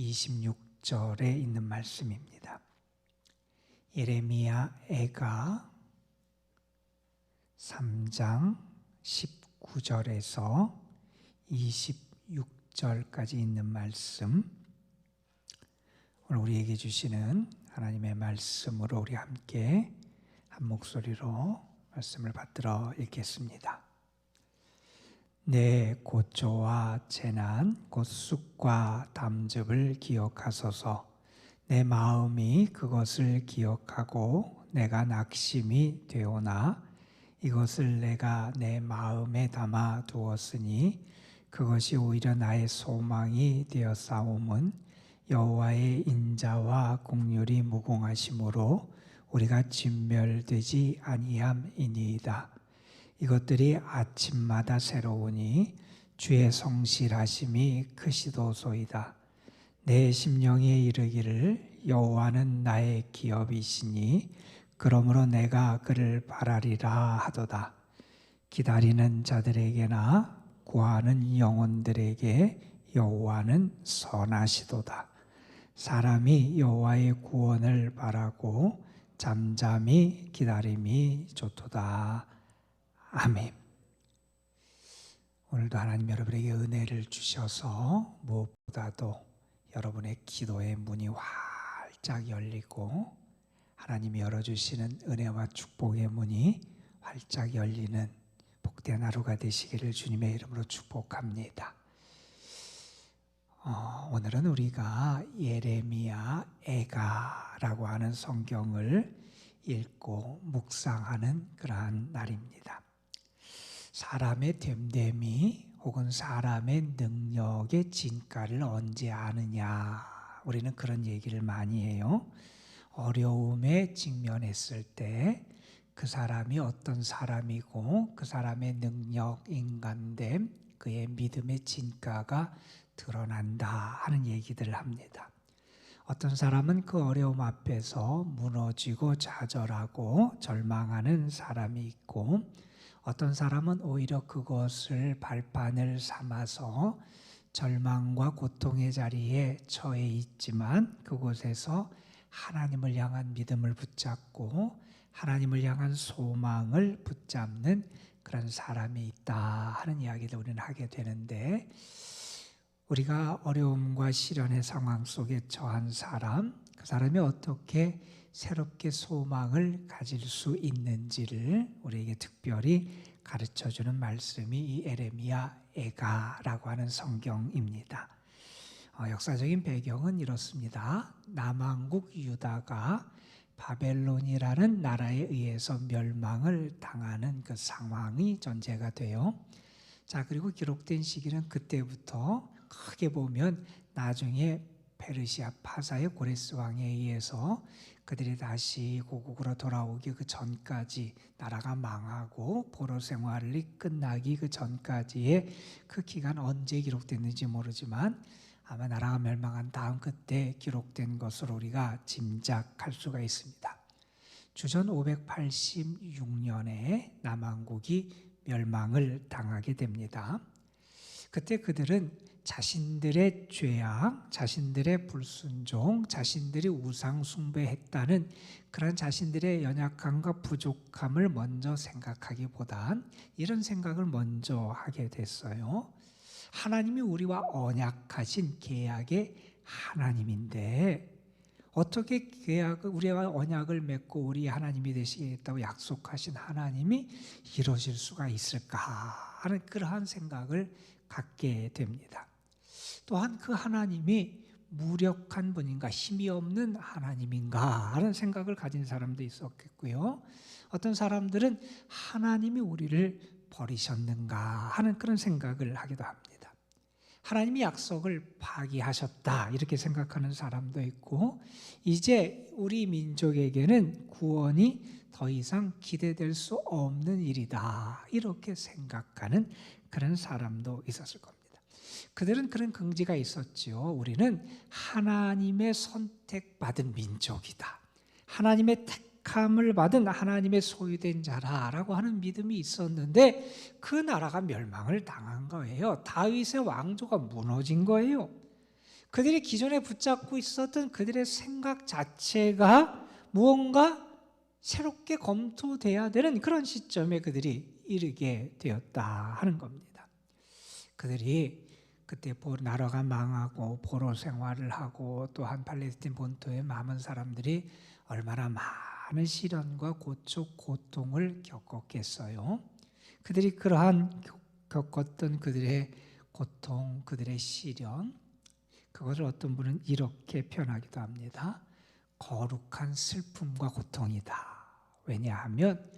26절에 있는 말씀입니다. 예레미야 애가 3장 19절에서 26절까지 있는 말씀, 오늘 우리에게 주시는 하나님의 말씀으로 우리 함께 한 목소리로 말씀을 받들어 읽겠습니다. 내 고초와 재난 곧 쑥과 담즙을 기억하소서. 내 마음이 그것을 기억하고 내가 낙심이 되오나 이것을 내가 내 마음에 담아 두었으니 그것이 오히려 나의 소망이 되었사옴은 여호와의 인자와 긍휼이 무궁하심으로 우리가 진멸되지 아니함이니이다. 이것들이 아침마다 새로우니 주의 성실하심이 크시도소이다. 내 심령에 이르기를 여호와는 나의 기업이시니 그러므로 내가 그를 바라리라 하도다. 기다리는 자들에게나 구하는 영혼들에게 여호와는 선하시도다. 사람이 여호와의 구원을 바라고 잠잠히 기다림이 좋도다. 아멘. 오늘도 하나님 여러분에게 은혜를 주셔서 무엇보다도 여러분의 기도의 문이 활짝 열리고 하나님이 열어주시는 은혜와 축복의 문이 활짝 열리는 복된 하루가 되시기를 주님의 이름으로 축복합니다. 오늘은 우리가 예레미야 애가라고 하는 성경을 읽고 묵상하는 그러한 날입니다. 사람의 됨됨이 혹은 사람의 능력의 진가를 언제 아느냐, 우리는 그런 얘기를 많이 해요. 어려움에 직면했을 때 그 사람이 어떤 사람이고 그 사람의 능력, 인간됨, 그의 믿음의 진가가 드러난다 하는 얘기들을 합니다. 어떤 사람은 그 어려움 앞에서 무너지고 좌절하고 절망하는 사람이 있고, 어떤 사람은 오히려 그것을 발판을 삼아서 절망과 고통의 자리에 처해 있지만 그곳에서 하나님을 향한 믿음을 붙잡고 하나님을 향한 소망을 붙잡는 그런 사람이 있다 하는 이야기를 우리는 하게 되는데, 우리가 어려움과 시련의 상황 속에 처한 사람, 그 사람이 어떻게 새롭게 소망을 가질 수 있는지를 우리에게 특별히 가르쳐주는 말씀이 이 예레미야 애가라고 하는 성경입니다. 역사적인 배경은 이렇습니다. 남왕국 유다가 바벨론이라는 나라에 의해서 멸망을 당하는 그 상황이 전제가 돼요. 자, 그리고 기록된 시기는 그때부터 크게 보면 나중에 페르시아 파사의 고레스 왕에 의해서 그들이 다시 고국으로 돌아오기 그 전까지, 나라가 망하고 포로 생활이 끝나기 그 전까지의 그 기간 언제 기록됐는지 모르지만 아마 나라가 멸망한 다음 그때 기록된 것으로 우리가 짐작할 수가 있습니다. 주전 586년에 남왕국이 멸망을 당하게 됩니다. 그때 그들은 자신들의 죄악, 자신들의 불순종, 자신들이 우상 숭배했다는 그런 자신들의 연약함과 부족함을 먼저 생각하기보단 이런 생각을 먼저 하게 됐어요. 하나님이 우리와 언약하신 계약의 하나님인데 어떻게 우리와 언약을 맺고 우리 하나님이 되시겠다고 약속하신 하나님이 이루어질 수가 있을까 하는 그러한 생각을 갖게 됩니다. 또한 그 하나님이 무력한 분인가, 힘이 없는 하나님인가 하는 생각을 가진 사람도 있었겠고요. 어떤 사람들은 하나님이 우리를 버리셨는가 하는 그런 생각을 하기도 합니다. 하나님이 약속을 파기하셨다 이렇게 생각하는 사람도 있고, 이제 우리 민족에게는 구원이 더 이상 기대될 수 없는 일이다 이렇게 생각하는 그런 사람도 있었을 겁니다. 그들은 그런 긍지가 있었죠. 우리는 하나님의 선택받은 민족이다, 하나님의 택함을 받은 하나님의 소유된 자라라고 하는 믿음이 있었는데 그 나라가 멸망을 당한 거예요. 다윗의 왕조가 무너진 거예요. 그들이 기존에 붙잡고 있었던 그들의 생각 자체가 무언가 새롭게 검토돼야 되는 그런 시점에 그들이 이르게 되었다 하는 겁니다. 그들이 그때 나라가 망하고 포로 생활을 하고 또한 팔레스틴 본토에 많은 사람들이 얼마나 많은 시련과 고통을 겪었겠어요. 그들이 그러한 겪었던 그들의 고통, 그들의 시련, 그것을 어떤 분은 이렇게 표현하기도 합니다. 거룩한 슬픔과 고통이다. 왜냐하면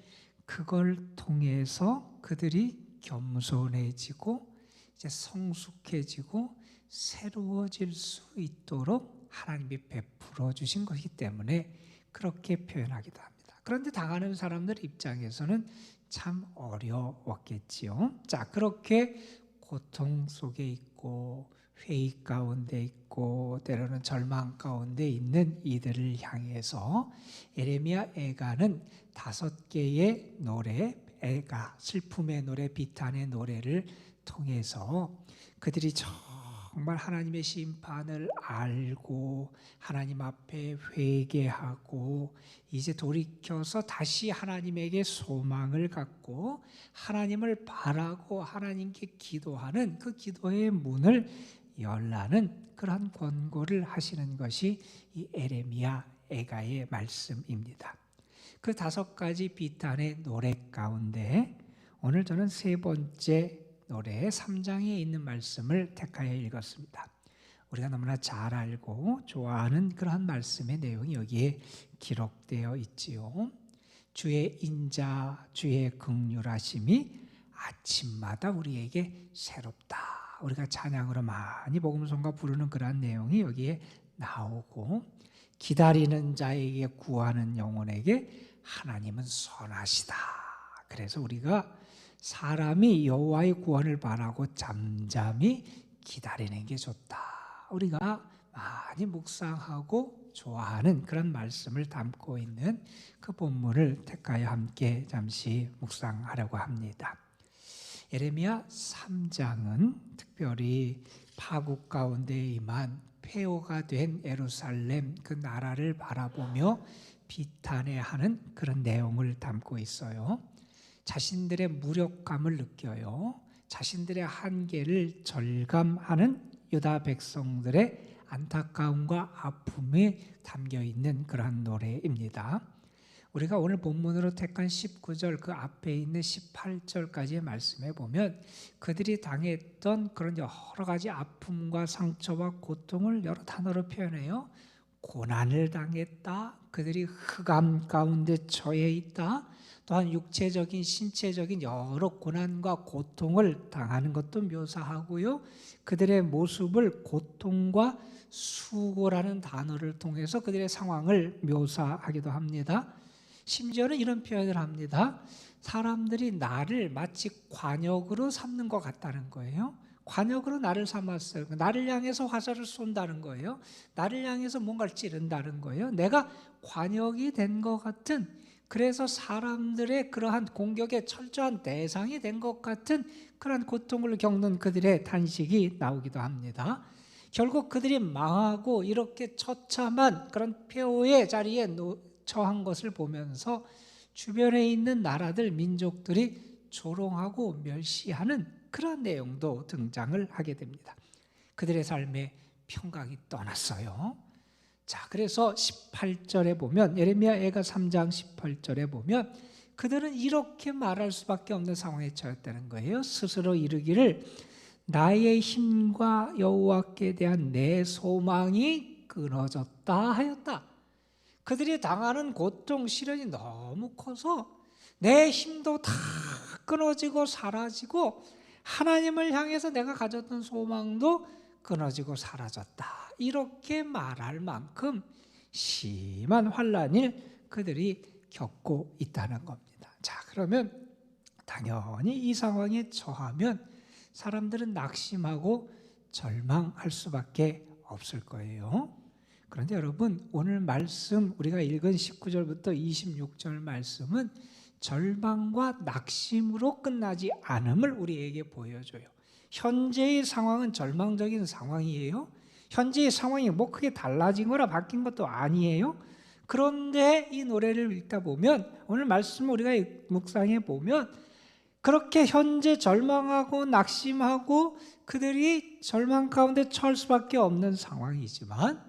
그걸 통해서 그들이 겸손해지고 이제 성숙해지고 새로워질 수 있도록 하나님이 베풀어 주신 것이기 때문에 그렇게 표현하기도 합니다. 그런데 당하는 사람들 입장에서는 참 어려웠겠지요. 자, 그렇게 고통 속에 있고 회의 가운데 있고 때로는 절망 가운데 있는 이들을 향해서 예레미야 애가는 5개의 노래, 애가, 슬픔의 노래, 비탄의 노래를 통해서 그들이 정말 하나님의 심판을 알고 하나님 앞에 회개하고 이제 돌이켜서 다시 하나님에게 소망을 갖고 하나님을 바라고 하나님께 기도하는 그 기도의 문을 열라는 그러한 권고를 하시는 것이 이 에레미야 애가의 말씀입니다. 그 5가지 비탄의 노래 가운데 오늘 저는 3번째 노래 3장에 있는 말씀을 택하여 읽었습니다. 우리가 너무나 잘 알고 좋아하는 그러한 말씀의 내용이 여기에 기록되어 있지요. 주의 인자, 주의 긍휼하심이 아침마다 우리에게 새롭다. 우리가 찬양으로 많이 복음성가 부르는 그러한 내용이 여기에 나오고 기다리는 자에게 구하는 영혼에게 하나님은 선하시다. 그래서 우리가 사람이 여호와의 구원을 바라고 잠잠히 기다리는 게 좋다. 우리가 많이 묵상하고 좋아하는 그런 말씀을 담고 있는 그 본문을 택하여 함께 잠시 묵상하려고 합니다. 예레미야 3장은 특별히 파국 가운데 임한 폐허가 된 예루살렘 그 나라를 바라보며 비탄해하는 그런 내용을 담고 있어요. 자신들의 무력감을 느껴요. 자신들의 한계를 절감하는 유다 백성들의 안타까움과 아픔이 담겨 있는 그러한 노래입니다. 우리가 오늘 본문으로 택한 19절 그 앞에 있는 18절까지의 말씀에 보면 그들이 당했던 그런 여러 가지 아픔과 상처와 고통을 여러 단어로 표현해요. 고난을 당했다. 그들이 흑암 가운데 처해 있다. 또한 육체적인 신체적인 여러 고난과 고통을 당하는 것도 묘사하고요. 그들의 모습을 고통과 수고라는 단어를 통해서 그들의 상황을 묘사하기도 합니다. 심지어는 이런 표현을 합니다. 사람들이 나를 마치 관역으로 삼는 것 같다는 거예요. 관역으로 나를 삼았어요. 나를 향해서 화살을 쏜다는 거예요. 나를 향해서 뭔가를 찌른다는 거예요. 내가 관역이 된 것 같은, 그래서 사람들의 그러한 공격의 철저한 대상이 된 것 같은 그러한 고통을 겪는 그들의 탄식이 나오기도 합니다. 결국 그들이 망하고 이렇게 처참한 그런 폐허의 자리에 처한 것을 보면서 주변에 있는 나라들, 민족들이 조롱하고 멸시하는 그런 내용도 등장을 하게 됩니다. 그들의 삶의 평강이 떠났어요. 자, 그래서 18절에 보면 예레미야 애가 3장 18절에 보면 그들은 이렇게 말할 수밖에 없는 상황에 처했다는 거예요. 스스로 이르기를 나의 힘과 여호와께 대한 내 소망이 끊어졌다 하였다. 그들이 당하는 고통, 시련이 너무 커서 내 힘도 다 끊어지고 사라지고 하나님을 향해서 내가 가졌던 소망도 끊어지고 사라졌다. 이렇게 말할 만큼 심한 환난을 그들이 겪고 있다는 겁니다. 자, 그러면 당연히 이 상황에 처하면 사람들은 낙심하고 절망할 수밖에 없을 거예요. 그런데 여러분, 오늘 말씀 우리가 읽은 19절부터 26절 말씀은 절망과 낙심으로 끝나지 않음을 우리에게 보여줘요. 현재의 상황은 절망적인 상황이에요. 현재의 상황이 뭐 크게 달라진 거나 바뀐 것도 아니에요. 그런데 이 노래를 읽다 보면, 오늘 말씀을 우리가 묵상해 보면, 그렇게 현재 절망하고 낙심하고 그들이 절망 가운데 처할 수밖에 없는 상황이지만,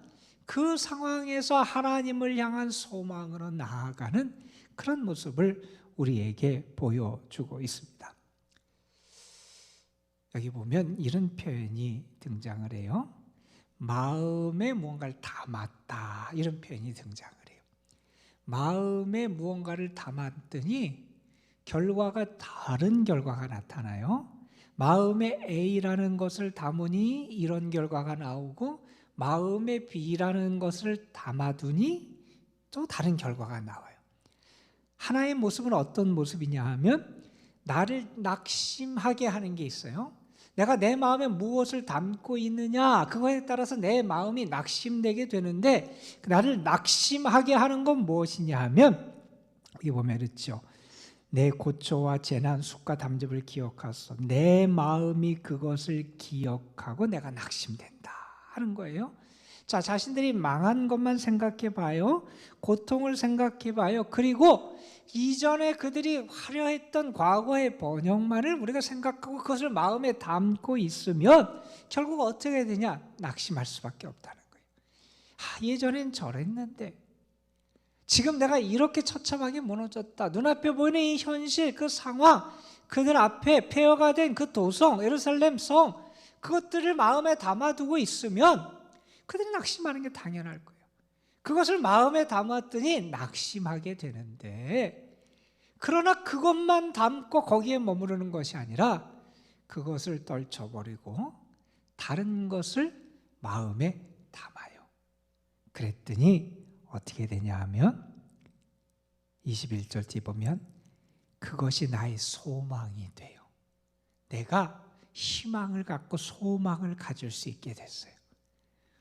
그 상황에서 하나님을 향한 소망으로 나아가는 그런 모습을 우리에게 보여주고 있습니다. 여기 보면 이런 표현이 등장을 해요. 마음에 무언가를 담았다, 이런 표현이 등장을 해요. 마음에 무언가를 담았더니 결과가 다른 결과가 나타나요. 마음에 A라는 것을 담으니 이런 결과가 나오고, 마음에 B라는 것을 담아두니 또 다른 결과가 나와요. 하나의 모습은 어떤 모습이냐 하면, 나를 낙심하게 하는 게 있어요. 내가 내 마음에 무엇을 담고 있느냐, 그거에 따라서 내 마음이 낙심되게 되는데, 나를 낙심하게 하는 건 무엇이냐 하면, 여기 보면 그렇죠. 내 고초와 재난, 숙과 담즙을 기억하소. 내 마음이 그것을 기억하고 내가 낙심된다 하는 거예요. 자, 자신들이 망한 것만 생각해 봐요. 고통을 생각해 봐요. 그리고 이전에 그들이 화려했던 과거의 번영만을 우리가 생각하고 그것을 마음에 담고 있으면 결국 어떻게 되냐? 낙심할 수밖에 없다는 거예요. 예전엔 저랬는데 지금 내가 이렇게 처참하게 무너졌다. 눈앞에 보이는 이 현실, 그 상황, 그들 앞에 폐허가 된 그 도성, 예루살렘 성, 그것들을 마음에 담아두고 있으면 그들이 낙심하는 게 당연할 거예요. 그것을 마음에 담았더니 낙심하게 되는데, 그러나 그것만 담고 거기에 머무르는 것이 아니라 그것을 떨쳐버리고 다른 것을 마음에 담아요. 그랬더니 어떻게 되냐 하면 21절 뒤 보면 그것이 나의 소망이 돼요. 내가 희망을 갖고 소망을 가질 수 있게 됐어요.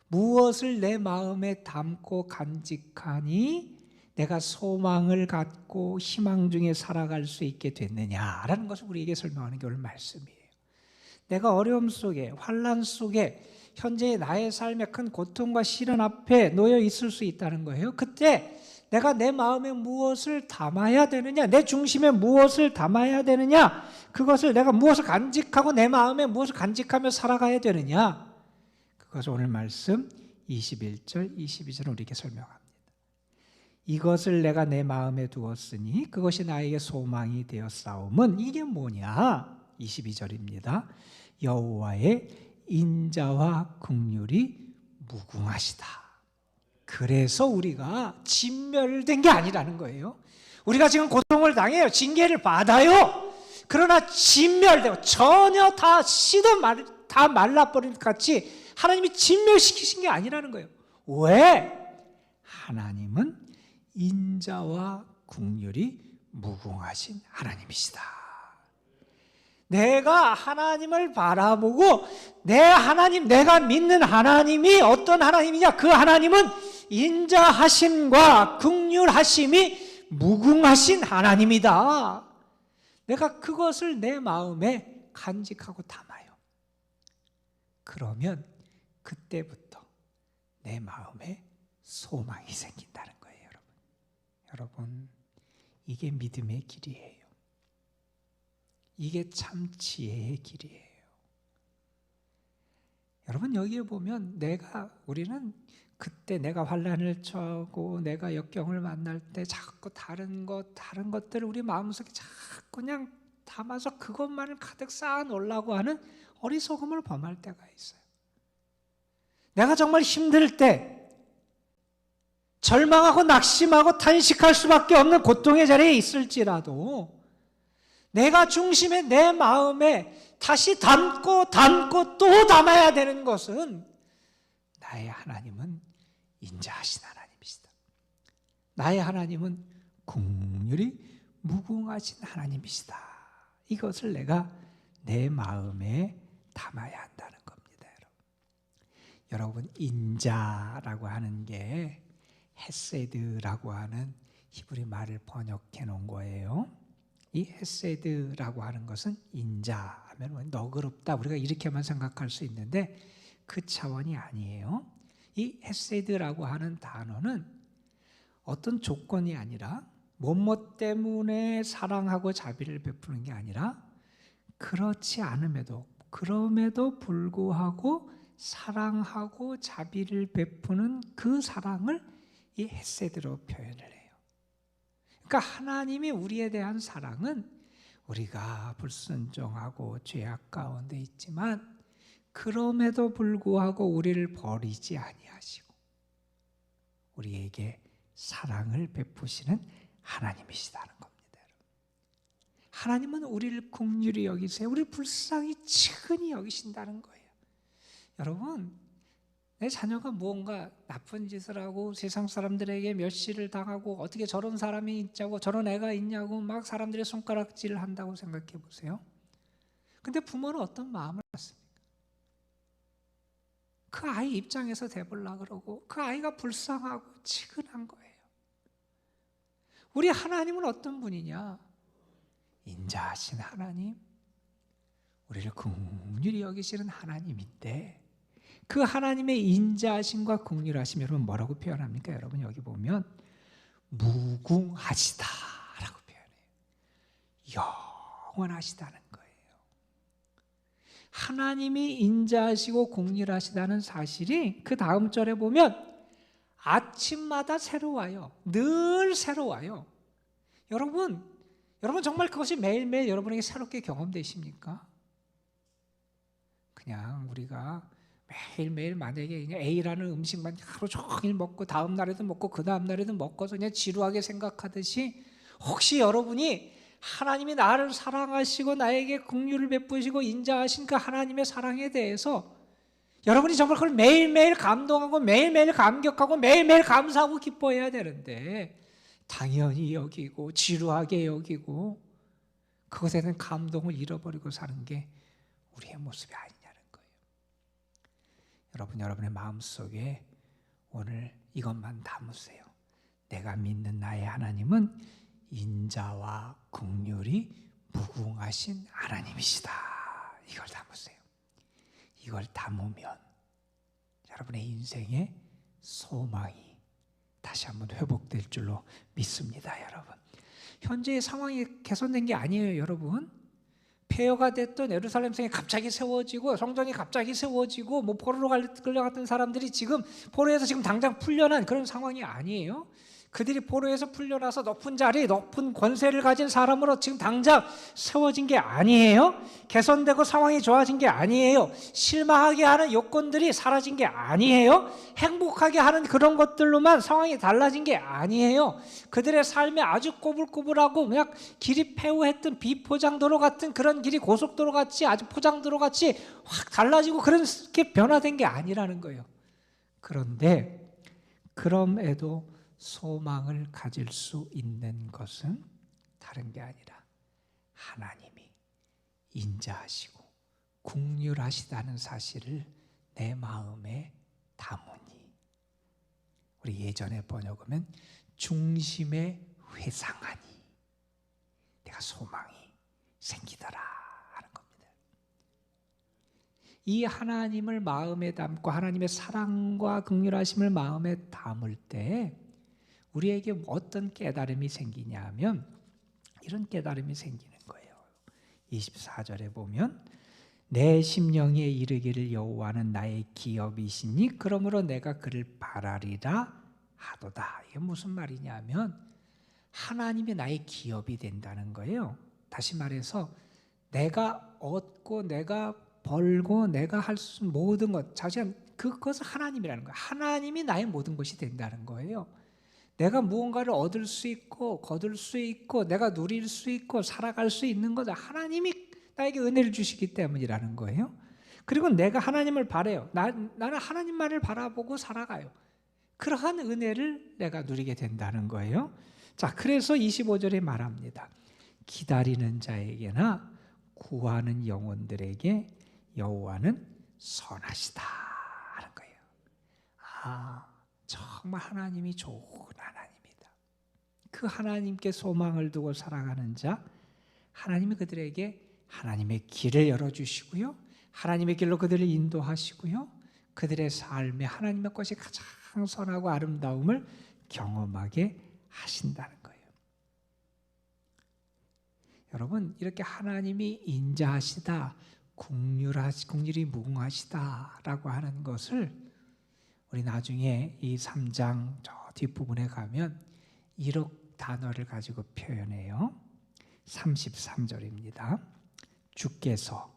무엇을 내 마음에 담고 간직하니 내가 소망을 갖고 희망 중에 살아갈 수 있게 됐느냐라는 것을 우리에게 설명하는 게 오늘 말씀이에요. 내가 어려움 속에, 환난 속에, 현재의 나의 삶의 큰 고통과 시련 앞에 놓여 있을 수 있다는 거예요. 그때 내가 내 마음에 무엇을 담아야 되느냐, 내 중심에 무엇을 담아야 되느냐, 그것을 내가 무엇을 간직하고 내 마음에 무엇을 간직하며 살아가야 되느냐, 그것을 오늘 말씀 21절, 22절은 우리에게 설명합니다. 이것을 내가 내 마음에 두었으니 그것이 나에게 소망이 되었사옴은 이게 뭐냐? 22절입니다. 여호와의 인자와 긍휼이 무궁하시다. 그래서 우리가 진멸된 게 아니라는 거예요. 우리가 지금 고통을 당해요. 징계를 받아요. 그러나 진멸되고 전혀 다 씨도 다 말라버린 것 같이 하나님이 진멸시키신 게 아니라는 거예요. 왜? 하나님은 인자와 긍휼이 무궁하신 하나님이시다. 내가 하나님을 바라보고 내 하나님, 내가 믿는 하나님이 어떤 하나님이냐? 그 하나님은 인자하심과 긍휼하심이 무궁하신 하나님이다. 내가 그것을 내 마음에 간직하고 담아요. 그러면 그때부터 내 마음에 소망이 생긴다는 거예요. 여러분, 이게 믿음의 길이에요. 이게 참 지혜의 길이에요. 여러분, 여기에 보면 우리는 그때 내가 환난을 처하고 내가 역경을 만날 때 자꾸 다른 것들을 우리 마음속에 자꾸 그냥 담아서 그것만을 가득 쌓아 놓으려고 하는 어리석음을 범할 때가 있어요. 내가 정말 힘들 때, 절망하고 낙심하고 탄식할 수밖에 없는 고통의 자리에 있을지라도 내가 중심에 내 마음에 다시 담고 또 담아야 되는 것은 나의 하나님은 인자하신 하나님이시다. 나의 하나님은 긍휼이 무궁하신 하나님이시다. 이것을 내가 내 마음에 담아야 한다는 겁니다. 여러분, 인자라고 하는 게 헤세드라고 하는 히브리 말을 번역해 놓은 거예요. 이 헤세드라고 하는 것은 인자 하면 너그럽다, 우리가 이렇게만 생각할 수 있는데 그 차원이 아니에요. 이 헤세드라고 하는 단어는 어떤 조건이 아니라 뭐뭐 때문에 사랑하고 자비를 베푸는 게 아니라 그렇지 않음에도 그럼에도 불구하고 사랑하고 자비를 베푸는 그 사랑을 이 헤세드로 표현을 해요. 그러니까 하나님이 우리에 대한 사랑은 우리가 불순종하고 죄악 가운데 있지만 그럼에도 불구하고 우리를 버리지 아니하시고 우리에게 사랑을 베푸시는 하나님이시다는 겁니다. 하나님은 우리를 긍휼히 여기세요. 우리를 불쌍히 측은히 여기신다는 거예요. 여러분, 내 자녀가 무언가 나쁜 짓을 하고 세상 사람들에게 멸시를 당하고 어떻게 저런 사람이 있자고 저런 애가 있냐고 막 사람들의 손가락질을 한다고 생각해 보세요. 근데 부모는 어떤 마음을 갖습니까? 그 아이 입장에서 대보려고 그러고 그 아이가 불쌍하고 측은한 거예요. 우리 하나님은 어떤 분이냐? 인자하신 하나님, 우리를 긍휼히 여기시는 하나님인데 그 하나님의 인자하심과 긍휼하심 여러분 뭐라고 표현합니까? 여러분 여기 보면 무궁하시다라고 표현해요. 영원하시다는 거예요. 하나님이 인자하시고 긍휼하시다는 사실이 그 다음 절에 보면 아침마다 새로워요. 늘 새로워요. 여러분 정말 그것이 매일매일 여러분에게 새롭게 경험되십니까? 그냥 우리가 매일매일 만약에 그냥 A라는 음식만 하루 종일 먹고 다음 날에도 먹고 그 다음 날에도 먹어서 그냥 지루하게 생각하듯이 혹시 여러분이 하나님이 나를 사랑하시고 나에게 긍휼을 베푸시고 인자하신 그 하나님의 사랑에 대해서 여러분이 정말 그걸 매일매일 감동하고 매일매일 감격하고 매일매일 감사하고 기뻐해야 되는데 당연히 여기고 지루하게 여기고 그것에 대한 감동을 잃어버리고 사는 게 우리의 모습이 아니냐는 거예요. 여러분, 여러분의 마음속에 오늘 이것만 담으세요. 내가 믿는 나의 하나님은 인자와 긍휼이 무궁하신 하나님이시다. 이걸 담으세요. 이걸 담으면 여러분의 인생의 소망이 다시 한번 회복될 줄로 믿습니다. 여러분, 현재의 상황이 개선된 게 아니에요. 여러분, 폐허가 됐던 예루살렘 성이 갑자기 세워지고 성전이 갑자기 세워지고 뭐 포로로 끌려갔던 사람들이 지금 포로에서 지금 당장 풀려난 그런 상황이 아니에요. 그들이 포로에서 풀려나서 높은 자리, 높은 권세를 가진 사람으로 지금 당장 세워진 게 아니에요. 개선되고 상황이 좋아진 게 아니에요. 실망하게 하는 요건들이 사라진 게 아니에요. 행복하게 하는 그런 것들로만 상황이 달라진 게 아니에요. 그들의 삶이 아주 꼬불꼬불하고 그냥 길이 폐허했던 비포장도로 같은 그런 길이 고속도로 같이 아주 포장도로 같이 확 달라지고 그렇게 변화된 게 아니라는 거예요. 그런데 그럼에도 소망을 가질 수 있는 것은 다른 게 아니라 하나님이 인자하시고 긍휼하시다는 사실을 내 마음에 담으니, 우리 예전에 번역하면 중심에 회상하니 내가 소망이 생기더라 하는 겁니다. 이 하나님을 마음에 담고 하나님의 사랑과 긍휼하심을 마음에 담을 때 우리에게 어떤 깨달음이 생기냐 하면 이런 깨달음이 생기는 거예요. 24절에 보면 내 심령에 이르기를 여호와는 나의 기업이시니 그러므로 내가 그를 바라리라 하도다. 이게 무슨 말이냐면 하나님이 나의 기업이 된다는 거예요. 다시 말해서 내가 얻고 내가 벌고 내가 할 수 모든 것, 자세한 그것은 하나님이라는 거예요. 하나님이 나의 모든 것이 된다는 거예요. 내가 무언가를 얻을 수 있고 거둘 수 있고 내가 누릴 수 있고 살아갈 수 있는 것은 하나님이 나에게 은혜를 주시기 때문이라는 거예요. 그리고 내가 하나님을 바라요. 나는 하나님만을 바라보고 살아가요. 그러한 은혜를 내가 누리게 된다는 거예요. 자, 그래서 25절에 말합니다. 기다리는 자에게나 구하는 영혼들에게 여호와는 선하시다 하는 거예요. 정말 하나님이 좋은 하나님이다. 그 하나님께 소망을 두고 살아가는 자, 하나님이 그들에게 하나님의 길을 열어주시고요, 하나님의 길로 그들을 인도하시고요, 그들의 삶에 하나님의 것이 가장 선하고 아름다움을 경험하게 하신다는 거예요. 여러분, 이렇게 하나님이 인자하시다, 긍휼이 무궁하시다라고 하는 것을 우리 나중에 이 3장 저 뒷부분에 가면 이런 단어를 가지고 표현해요. 33절입니다. 주께서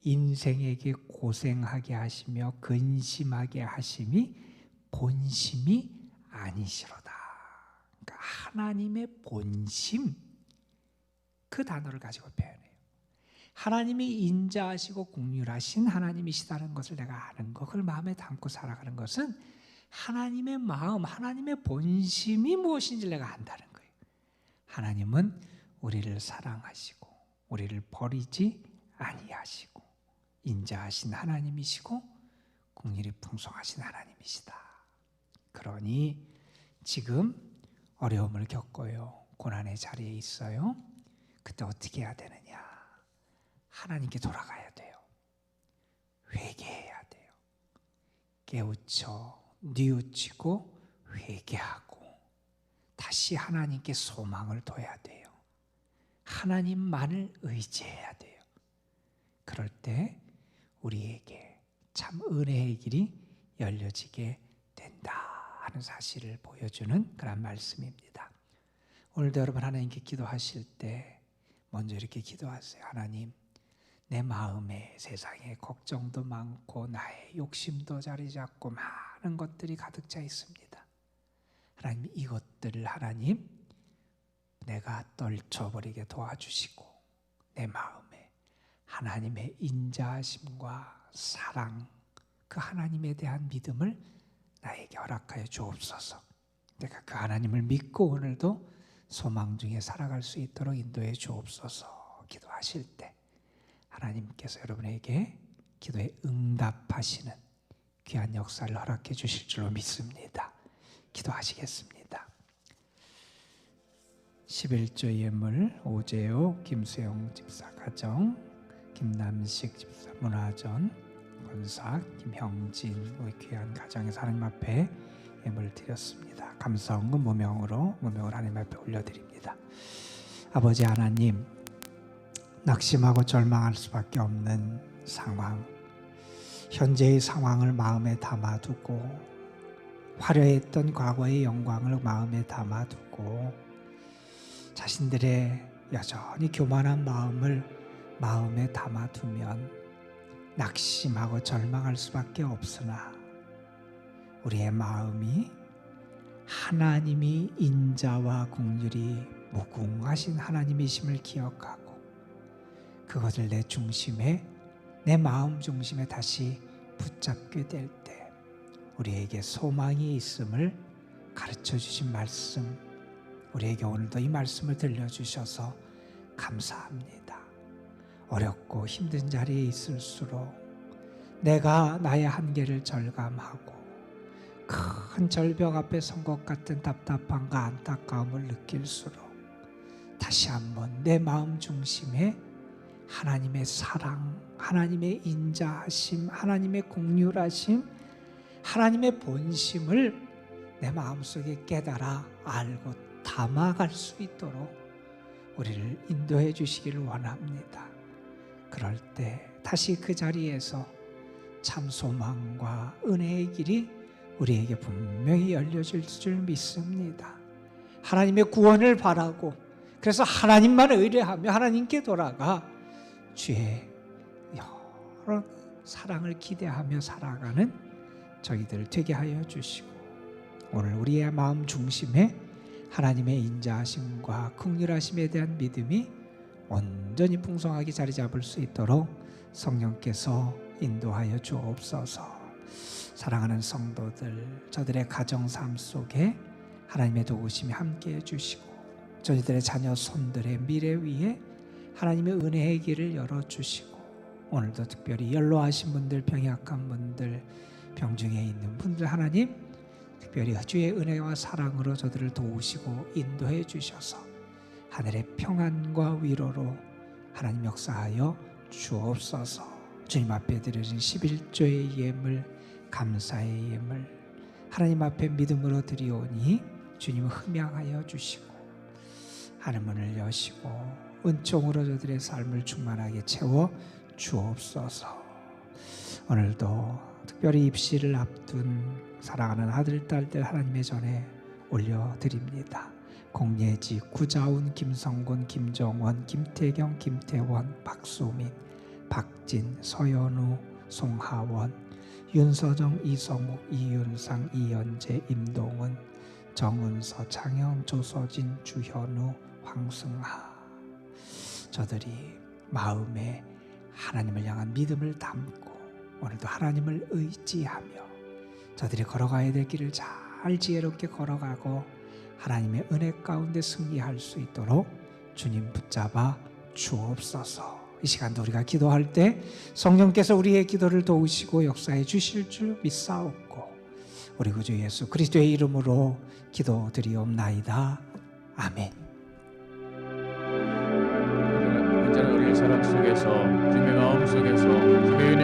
인생에게 고생하게 하시며 근심하게 하심이 본심이 아니시로다. 그러니까 하나님의 본심, 그 단어를 가지고 표현해요. 하나님이 인자하시고 긍휼하신 하나님이시다는 것을 내가 아는 것, 그걸 마음에 담고 살아가는 것은 하나님의 마음, 하나님의 본심이 무엇인지 내가 안다는 거예요. 하나님은 우리를 사랑하시고 우리를 버리지 아니하시고 인자하신 하나님이시고 긍휼이 풍성하신 하나님이시다. 그러니 지금 어려움을 겪어요. 고난의 자리에 있어요. 그때 어떻게 해야 되느냐? 하나님께 돌아가야 돼요. 회개해야 돼요. 깨우쳐 뉘우치고 회개하고 다시 하나님께 소망을 둬야 돼요. 하나님만을 의지해야 돼요. 그럴 때 우리에게 참 은혜의 길이 열려지게 된다 하는 사실을 보여주는 그런 말씀입니다. 오늘도 여러분 하나님께 기도하실 때 먼저 이렇게 기도하세요. 하나님, 내 마음에 세상에 걱정도 많고 나의 욕심도 자리 잡고 많은 것들이 가득 차 있습니다. 하나님, 이것들을 하나님 내가 떨쳐버리게 도와주시고 내 마음에 하나님의 인자하심과 사랑, 그 하나님에 대한 믿음을 나에게 허락하여 주옵소서. 내가 그 하나님을 믿고 오늘도 소망 중에 살아갈 수 있도록 인도해 주옵소서. 기도하실 때 하나님께서 여러분에게 기도에 응답하시는 귀한 역사를 허락해 주실 줄로 믿습니다. 기도하시겠습니다. 11조 예물 오재호, 김수영 집사 가정, 김남식 집사 문화전, 권사 김형진 우리 귀한 가정에서 하나님 앞에 예물을 드렸습니다. 감사헌금 무명을 하나님 앞에 올려드립니다. 아버지 하나님, 낙심하고 절망할 수밖에 없는 상황, 현재의 상황을 마음에 담아두고 화려했던 과거의 영광을 마음에 담아두고 자신들의 여전히 교만한 마음을 마음에 담아두면 낙심하고 절망할 수밖에 없으나 우리의 마음이 하나님이 인자와 긍휼이 무궁하신 하나님이심을 기억하고 그것을 내 중심에, 내 마음 중심에 다시 붙잡게 될 때 우리에게 소망이 있음을 가르쳐 주신 말씀, 우리에게 오늘도 이 말씀을 들려주셔서 감사합니다. 어렵고 힘든 자리에 있을수록 내가 나의 한계를 절감하고 큰 절벽 앞에 선 것 같은 답답함과 안타까움을 느낄수록 다시 한번 내 마음 중심에 하나님의 사랑, 하나님의 인자하심, 하나님의 긍휼하심, 하나님의 본심을 내 마음속에 깨달아 알고 담아갈 수 있도록 우리를 인도해 주시기를 원합니다. 그럴 때 다시 그 자리에서 참 소망과 은혜의 길이 우리에게 분명히 열려질 줄 믿습니다. 하나님의 구원을 바라고 그래서 하나님만 의뢰하며 하나님께 돌아가 주의 여러 사랑을 기대하며 살아가는 저희들 되게 하여 주시고 오늘 우리의 마음 중심에 하나님의 인자하심과 긍휼하심에 대한 믿음이 온전히 풍성하게 자리 잡을 수 있도록 성령께서 인도하여 주옵소서. 사랑하는 성도들, 저들의 가정 삶 속에 하나님의 도우심이 함께해 주시고 저희들의 자녀 손들의 미래 위에 하나님의 은혜의 길을 열어주시고 오늘도 특별히 연로하신 분들, 병약한 분들, 병중에 있는 분들 하나님 특별히 주의 은혜와 사랑으로 저들을 도우시고 인도해 주셔서 하늘의 평안과 위로로 하나님 역사하여 주옵소서. 주님 앞에 드려진 11조의 예물 감사의 예물 하나님 앞에 믿음으로 드리오니 주님은 흠양하여 주시고 하늘문을 여시고 은총으로 저들의 삶을 충만하게 채워 주옵소서. 오늘도 특별히 입시를 앞둔 사랑하는 아들, 딸들 하나님의 전에 올려드립니다. 공예지, 구자운, 김성곤, 김정원, 김태경, 김태원, 박수민, 박진, 서연우, 송하원, 윤서정, 이성욱, 이윤상, 이연재, 임동은, 정은서, 장영, 조서진, 주현우, 황승하. 저들이 마음에 하나님을 향한 믿음을 담고 오늘도 하나님을 의지하며 저들이 걸어가야 될 길을 잘 지혜롭게 걸어가고 하나님의 은혜 가운데 승리할 수 있도록 주님 붙잡아 주옵소서. 이 시간도 우리가 기도할 때 성령께서 우리의 기도를 도우시고 역사해 주실 줄 믿사옵고 우리 구주 예수 그리스도의 이름으로 기도드리옵나이다. 아멘. 언제나 우리의 사랑 속에서 주님의 마음 속에서 주님의 은혜